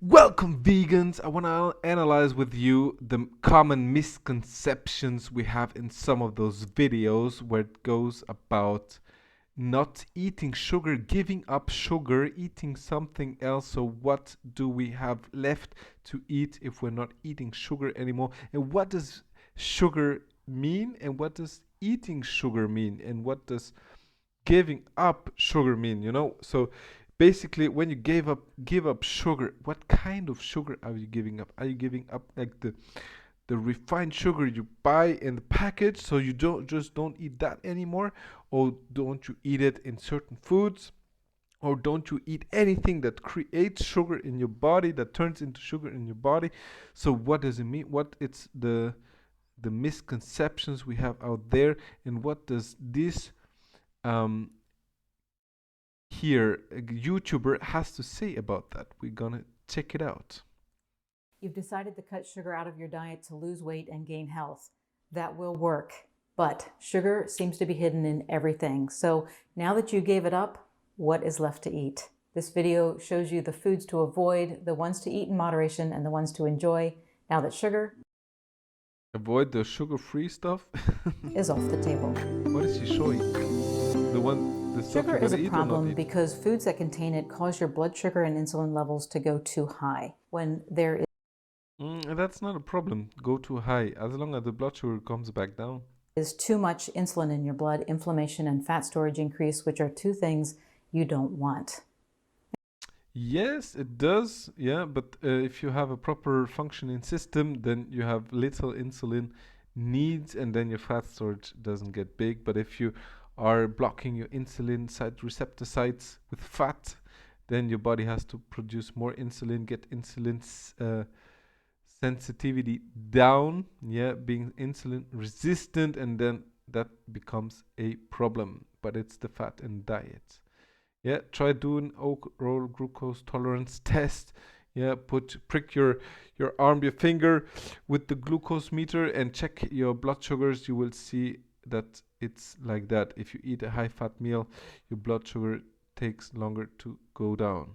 Welcome, vegans! I want to analyze with you the common misconceptions we have in some of those videos where it goes about not eating sugar, giving up sugar, eating something else. So, what do we have left to eat if we're not eating sugar anymore? And what does sugar mean? And what does eating sugar mean? And what does giving up sugar mean? So basically, when you give up sugar, what kind of sugar are you giving up? Are you giving up like the refined sugar you buy in the package, so you don't eat that anymore? Or don't you eat it in certain foods? Or don't you eat anything that creates sugar in your body, that turns into sugar in your body? So what does it mean? What it's the misconceptions we have out there, and what does this um here a YouTuber has to say about that? We're gonna check it out. You've decided to cut sugar out of your diet to lose weight and gain health. That will work, but sugar seems to be hidden in everything. So now that you gave it up, what is left to eat? This video shows you the foods to avoid, the ones to eat in moderation, and the ones to enjoy. Now that sugar Avoid the sugar-free stuff. is off the table. What is he showing? The stuff Sugar you is gotta a eat or not problem eat? because foods that contain it cause your blood sugar and insulin levels to go too high. When there That's not a problem. Go too high, as long as the blood sugar comes back down. is too much insulin in your blood, inflammation and fat storage increase, which are two things you don't want. Yes, it does. Yeah, but if you have a proper functioning system, then you have little insulin needs, and then your fat storage doesn't get big. But if you are blocking your insulin site receptor sites with fat, then your body has to produce more insulin, get insulin sensitivity down, yeah, being insulin resistant, and then that becomes a problem. But it's the fat in diet. Yeah, try doing oral glucose tolerance test. Yeah, prick your arm, your finger with the glucose meter and check your blood sugars. You will see that it's like that. If you eat a high fat meal, your blood sugar takes longer to go down.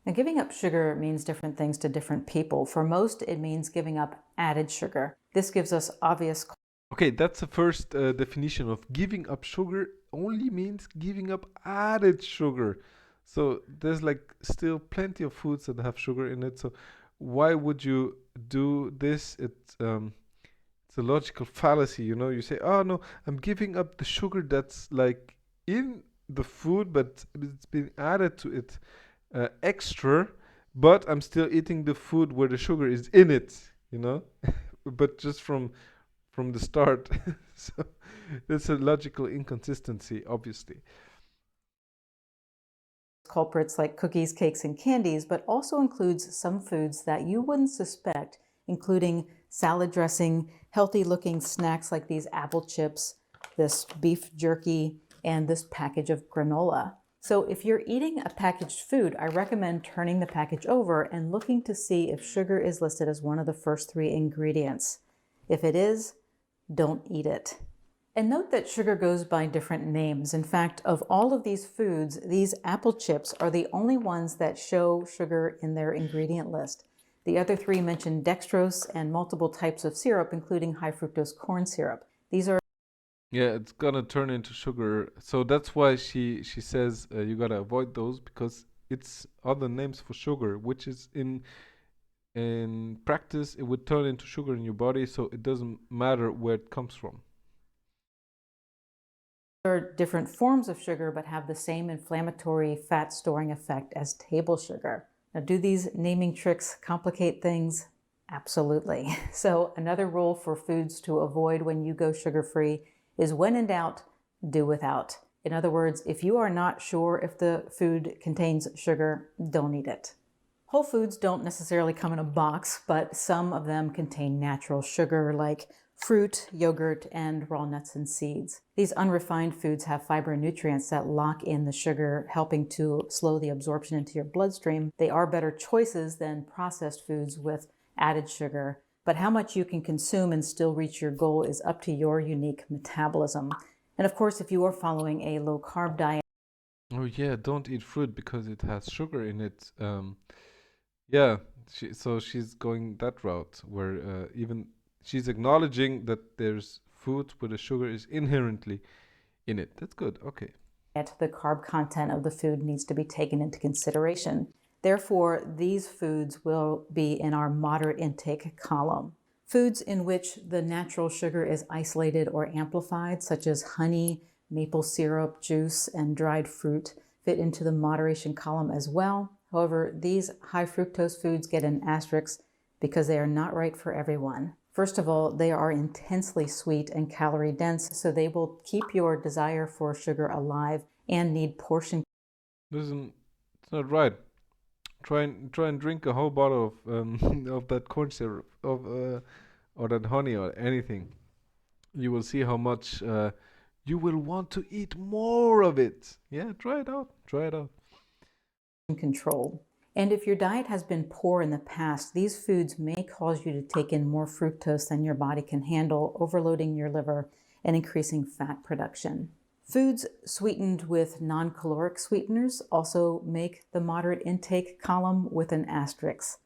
Now, giving up sugar means different things to different people. For most, it means giving up added sugar. This gives us obvious. Okay, that's the first definition of giving up sugar. Only means giving up added sugar. So there's like still plenty of foods that have sugar in it. So why would you do this? It's a logical fallacy, You say, "Oh no, I'm giving up the sugar that's like in the food, but it's been added to it extra, but I'm still eating the food where the sugar is in it, but just from the start." So that's a logical inconsistency, obviously. Culprits like cookies, cakes, and candies, but also includes some foods that you wouldn't suspect, including salad dressing, healthy-looking snacks like these apple chips, this beef jerky, and this package of granola. So if you're eating a packaged food, I recommend turning the package over and looking to see if sugar is listed as one of the first 3 ingredients. If it is, don't eat it. And note that sugar goes by different names. In fact, of all of these foods, these apple chips are the only ones that show sugar in their ingredient list. The other 3 mention dextrose and multiple types of syrup, including high fructose corn syrup. These are Yeah, it's gonna turn into sugar. So that's why she says you gotta avoid those, because it's other names for sugar, which is in practice it would turn into sugar in your body. So it doesn't matter where it comes from. are different forms of sugar but have the same inflammatory fat storing effect as table sugar. Now, do these naming tricks complicate things? Absolutely. So another rule for foods to avoid when you go sugar-free is, when in doubt, do without. In other words, if you are not sure if the food contains sugar, don't eat it. Whole foods don't necessarily come in a box, but some of them contain natural sugar like fruit, yogurt, and raw nuts and seeds. These unrefined foods have fiber and nutrients that lock in the sugar, helping to slow the absorption into your bloodstream. They are better choices than processed foods with added sugar, but how much you can consume and still reach your goal is up to your unique metabolism. And of course, if you are following a low-carb diet, Oh yeah, don't eat fruit because it has sugar in it. Yeah, so she's going that route where even she's acknowledging that there's food where the sugar is inherently in it. That's good. Okay. The carb content of the food needs to be taken into consideration. Therefore, these foods will be in our moderate intake column. Foods in which the natural sugar is isolated or amplified, such as honey, maple syrup, juice, and dried fruit, fit into the moderation column as well. However, these high fructose foods get an asterisk because they are not right for everyone. First of all, they are intensely sweet and calorie dense, so they will keep your desire for sugar alive and need portion. Listen, it's not right. Try and drink a whole bottle of of that corn syrup of or that honey or anything. You will see how much you will want to eat more of it. Yeah, try it out. Try it out. Control. And if your diet has been poor in the past, these foods may cause you to take in more fructose than your body can handle, overloading your liver and increasing fat production. Foods sweetened with non-caloric sweeteners also make the moderate intake column with an asterisk.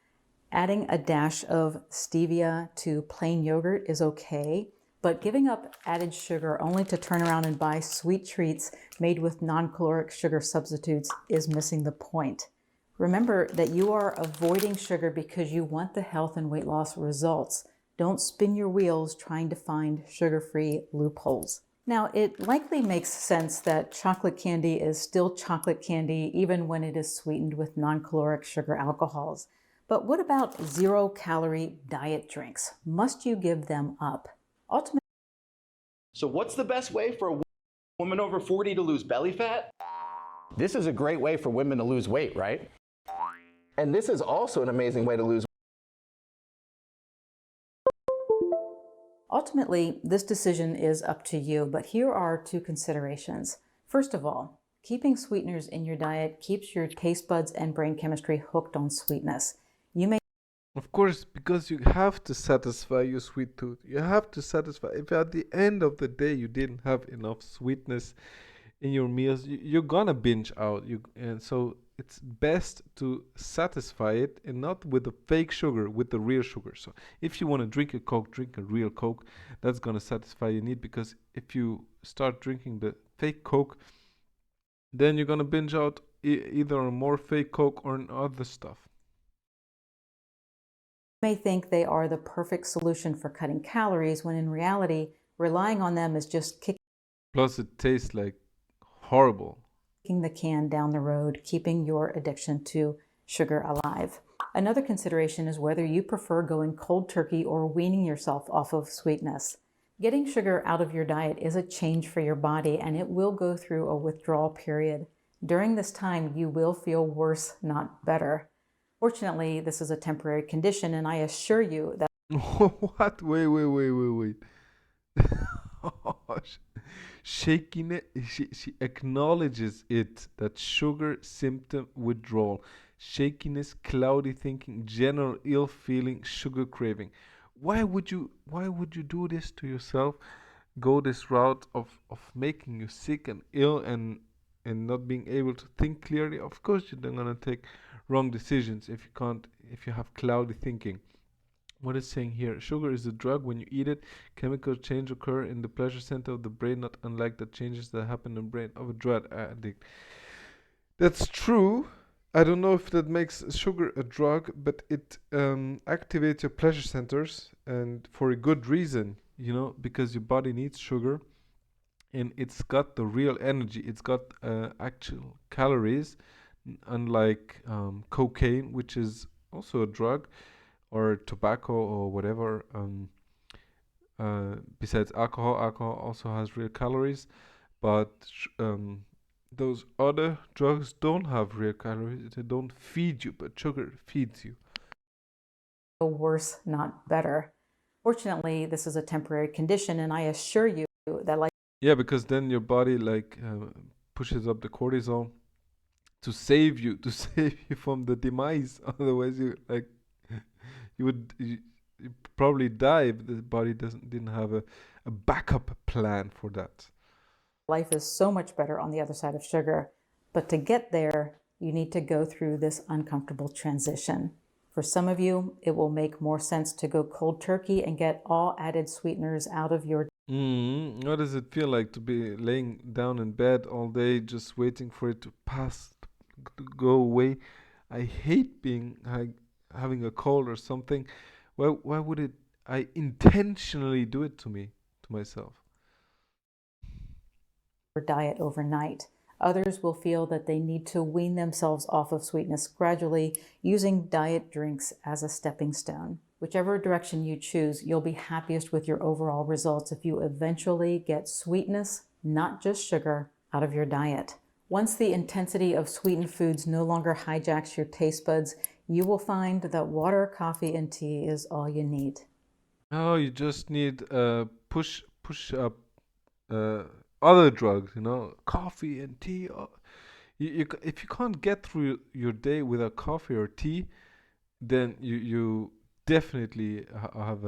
Adding a dash of stevia to plain yogurt is okay, but giving up added sugar only to turn around and buy sweet treats made with non-caloric sugar substitutes is missing the point. Remember that you are avoiding sugar because you want the health and weight loss results. Don't spin your wheels trying to find sugar-free loopholes. Now, it likely makes sense that chocolate candy is still chocolate candy even when it is sweetened with non-caloric sugar alcohols. But what about zero-calorie diet drinks? Must you give them up? Ultimately, So what's the best way for a woman over 40 to lose belly fat? This is a great way for women to lose weight, right? And this is also an amazing way to lose weight. Ultimately, this decision is up to you, but here are two considerations. First of all, keeping sweeteners in your diet keeps your taste buds and brain chemistry hooked on sweetness. You may Of course, because you have to satisfy your sweet tooth. You have to satisfy. If at the end of the day you didn't have enough sweetness in your meals, you're gonna binge out. And so it's best to satisfy it and not with the fake sugar, with the real sugar. So if you want to drink a Coke, drink a real Coke. That's gonna satisfy your need, because if you start drinking the fake Coke, then you're gonna binge out either on more fake Coke or on other stuff. think they are the perfect solution for cutting calories when in reality, relying on them is just kicking Plus, it tastes like horrible. the can down the road, keeping your addiction to sugar alive. Another consideration is whether you prefer going cold turkey or weaning yourself off of sweetness. Getting sugar out of your diet is a change for your body, and it will go through a withdrawal period. During this time, you will feel worse, not better. Fortunately, this is a temporary condition, and I assure you that What? Wait. Shaking it, she acknowledges it, that sugar symptom withdrawal, shakiness, cloudy thinking, general ill feeling, sugar craving. Why would you do this to yourself? Go this route of making you sick and ill and not being able to think clearly? Of course you're gonna take wrong decisions if you have cloudy thinking. What it's saying here: sugar is a drug. When you eat it, chemical change occur in the pleasure center of the brain, not unlike the changes that happen in the brain of a drug addict. That's true. I don't know if that makes sugar a drug, but it activates your pleasure centers, and for a good reason, because your body needs sugar, and it's got the real energy. It's got actual calories, unlike cocaine, which is also a drug, or tobacco or whatever. Besides alcohol also has real calories, but those other drugs don't have real calories. They don't feed you, but sugar feeds you. worse, not better. Fortunately, this is a temporary condition, and I assure you that, like Yeah, because then your body pushes up the cortisol to save you, to save you from the demise. Otherwise, you probably die if the body didn't have a backup plan for that. life is so much better on the other side of sugar. But to get there, you need to go through this uncomfortable transition. For some of you, it will make more sense to go cold turkey and get all added sweeteners out of your What does it feel like to be laying down in bed all day just waiting for it to pass, to go away? I hate being having a cold or something. Why would I intentionally do it to me, to myself? diet overnight. Others will feel that they need to wean themselves off of sweetness gradually, using diet drinks as a stepping stone. Whichever direction you choose, you'll be happiest with your overall results if you eventually get sweetness, not just sugar, out of your diet. Once the intensity of sweetened foods no longer hijacks your taste buds, you will find that water, coffee, and tea is all you need. Oh, you just need push up other drugs, coffee and tea. If you can't get through your day without coffee or tea, then you definitely have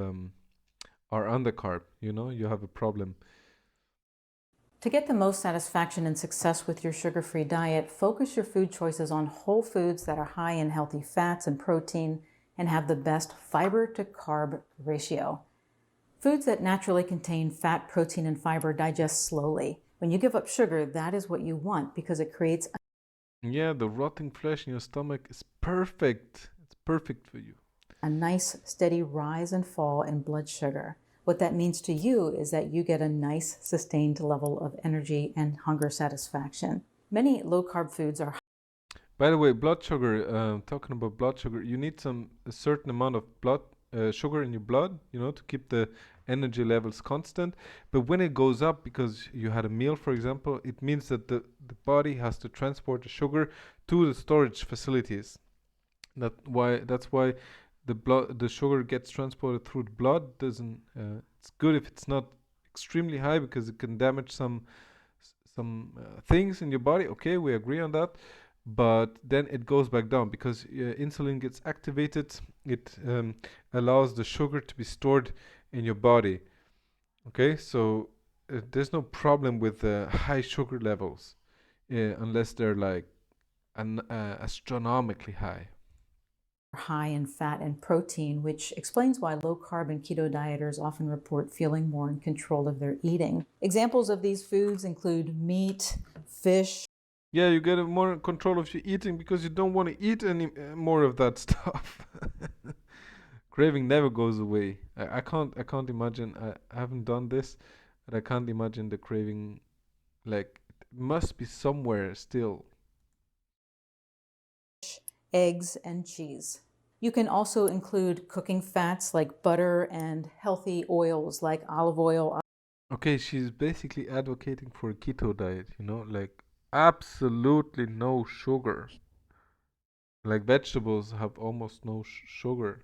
are undercarb. You have a problem. To get the most satisfaction and success with your sugar-free diet, focus your food choices on whole foods that are high in healthy fats and protein and have the best fiber to carb ratio. Foods that naturally contain fat, protein, and fiber digest slowly. When you give up sugar, that is what you want because it creates Yeah, the rotting flesh in your stomach is perfect. It's perfect for you. a nice, steady rise and fall in blood sugar. What that means to you is that you get a nice, sustained level of energy and hunger satisfaction. Many low-carb foods are By the way, blood sugar. Talking about blood sugar, you need a certain amount of blood sugar in your blood, to keep the energy levels constant. But when it goes up because you had a meal, for example, it means that the body has to transport the sugar to the storage facilities. That's why the sugar gets transported through the blood. Doesn't It's good if it's not extremely high because it can damage some things in your body. Okay, we agree on that. But then it goes back down because insulin gets activated. It allows the sugar to be stored in your body. Okay, so there's no problem with high sugar levels unless they're like astronomically high. high in fat and protein, which explains why low-carb and keto dieters often report feeling more in control of their eating. Examples of these foods include meat, fish. Yeah, you get more control of your eating because you don't want to eat any more of that stuff. Craving never goes away. I can't imagine. I haven't done this, but I can't imagine the craving. Like it must be somewhere still. Eggs, and cheese. You can also include cooking fats like butter and healthy oils like olive oil. Okay, she's basically advocating for a keto diet. Like absolutely no sugar. Like vegetables have almost no sugar.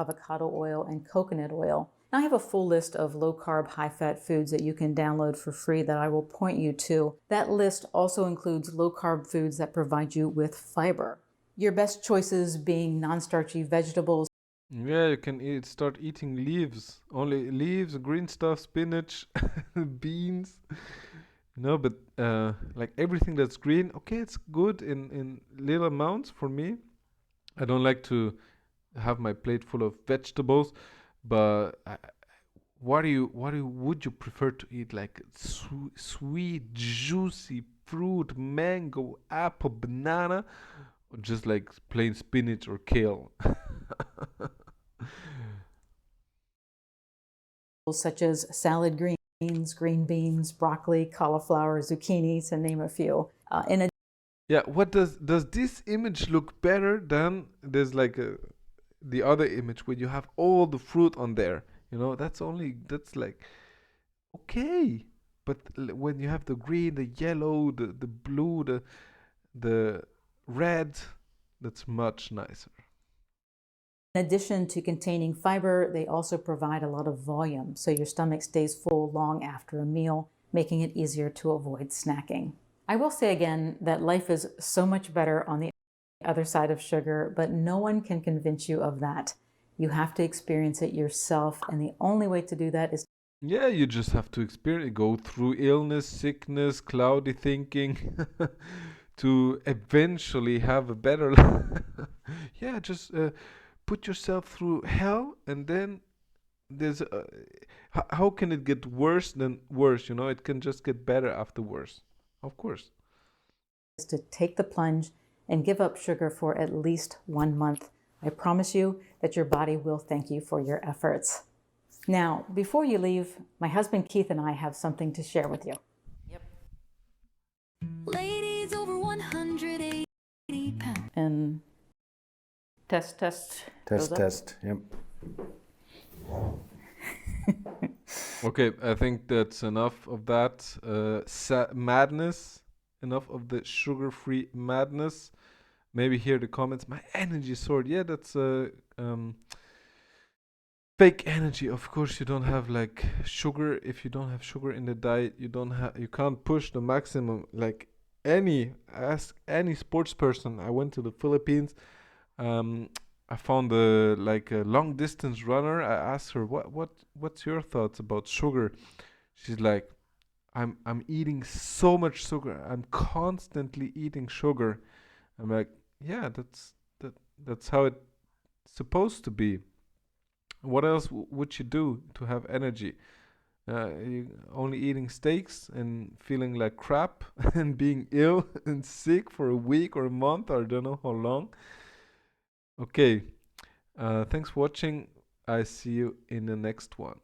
Avocado oil, and coconut oil. Now I have a full list of low-carb, high-fat foods that you can download for free that I will point you to. That list also includes low-carb foods that provide you with fiber. Your best choices being non-starchy vegetables. Yeah, you can start eating leaves. Only leaves, green stuff, spinach, beans. No, but like everything that's green, okay, it's good in little amounts for me. I don't like to have my plate full of vegetables, but would you prefer to eat? Like sweet, juicy fruit, mango, apple, banana, or just like plain spinach or kale? Such as salad greens, green beans, broccoli, cauliflower, zucchini, to name a few. Yeah, what does this image look better than there's like the other image where you have all the fruit on there? That's like okay, but when you have the green, the yellow, the blue, the red, that's much nicer. In addition to containing fiber, they also provide a lot of volume, so your stomach stays full long after a meal, making it easier to avoid snacking. I will say again that life is so much better on the other side of sugar, but no one can convince you of that. You have to experience it yourself, and the only way to do that is Yeah, you just have to go through illness, sickness, cloudy thinking to eventually have a better yeah, just put yourself through hell, and then there's how can it get worse than worse? You know, it can just get better after worse, of course. Is to take the plunge and give up sugar for at least 1 month. I promise you that your body will thank you for your efforts. Now, before you leave, my husband Keith and I have something to share with you. Yep. Ladies over 180 pounds. And test. Test, goes up. test. Yep. Okay, I think that's enough of that madness. Enough of the sugar-free madness. Maybe hear the comments. My energy soared. Yeah, that's fake energy. Of course, you don't have like sugar. If you don't have sugar in the diet, you can't push the maximum. Like ask any sports person. I went to the Philippines. I found a long distance runner. I asked her what's your thoughts about sugar. She's like, I'm eating so much sugar. I'm constantly eating sugar. I'm like, yeah, that's how it's supposed to be. What else would you do to have energy? You only eating steaks and feeling like crap and being ill and sick for a week or a month or I don't know how long. Okay, thanks for watching. I see you in the next one.